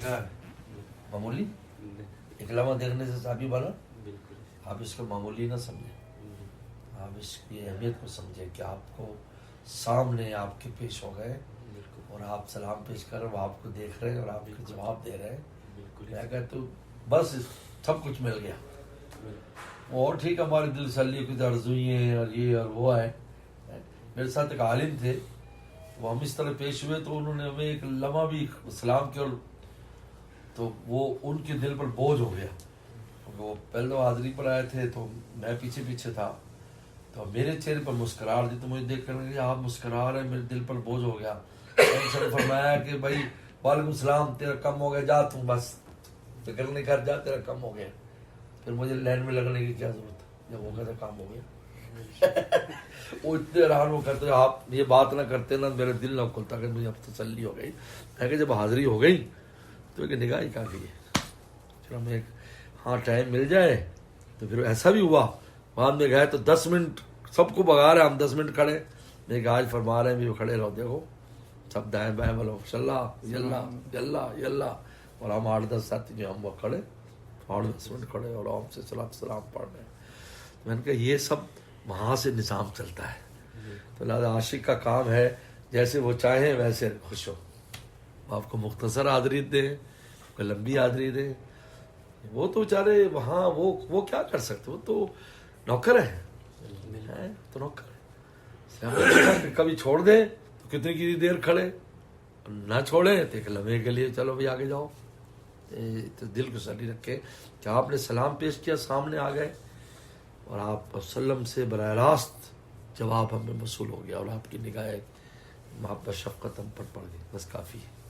معمولی ایک لمحہ دیکھنے سے صحابی بنا. آپ اس کو معمولی نہ سمجھیں, آپ اس کی اہمیت کو سمجھیں کہ آپ کو سامنے آپ کے پیش ہو گئے اور آپ سلام پیش کر وہ آپ کو دیکھ رہے ہیں اور آپ کو جواب دے رہے ہیں. میں کہتا تو بس سب کچھ مل گیا. اور ٹھیک ہمارے دل سلی کچھ آرزوئیں ہیں اور یہ اور وہ ہے. میرے ساتھ ایک عالم تھے, وہ ہم اس طرح پیش ہوئے تو انہوں نے ہمیں ایک لمحہ بھی سلام کیا تو وہ ان کے دل پر بوجھ ہو گیا. وہ پہلے حاضری پر آئے تھے تو میں پیچھے پیچھے تھا, تو میرے چہرے پر مسکراہٹ دی تو مجھے دیکھ کر لگا آپ مسکرا رہے ہیں, میرے دل پر بوجھ ہو گیا. نے فرمایا کہ بھائی وعلیکم السلام, تیرا کم ہو گیا, جا تم بس فکر نہیں کر, جا تیرا کم ہو گیا. پھر مجھے لائن میں لگنے کی کیا ضرورت ہے, جب ہو گیا تو کام ہو گیا. وہ اتنے حیران ہو کرتے آپ یہ بات نہ کرتے نا, میرا دل نہ کھلتا کہ مجھے اب تسلی ہو گئی. میں کہ جب حاضری ہو گئی تو ایک نگاہ ہی کافی ہے. چلو میں ہاں ٹائم مل جائے تو پھر ایسا بھی ہوا. بعد میں گئے تو 10 منٹ سب کو بگا رہے, ہم 10 منٹ کھڑے. میں کہ آج فرما رہے ہیں بھی کھڑے رہو, دیکھو سب دائیں بائیں بولو یلا یلا یلا یلا, اور ہم 8-10 ساتھی جو ہم وہ کھڑے 8-10 منٹ کھڑے اور ہم سے سلام پڑھ رہے ہیں. میں نے کہا یہ سب وہاں سے نظام چلتا ہے. تو لہٰذا عاشق کا کام ہے جیسے وہ چاہیں ویسے خوش ہو. آپ کو مختصر حاضری دیں, کوئی لمبی حاضری دیں, وہ تو بیچارے وہاں وہ کیا کر سکتے, وہ تو نوکر ہیں, تو نوکر ہیں. کبھی چھوڑ دیں تو کتنی دیر کھڑے, نہ چھوڑیں تو ایک لمحے کے لیے چلو بھی آگے جاؤ. تو دل کو سلی رکھے کہ آپ نے سلام پیش کیا, سامنے آ گئے اور آپ وسلم سے براہ راست جواب ہمیں موصول ہو گیا اور آپ کی نگاہ محبت شفقت ہم پر پڑ گئی, بس کافی ہے.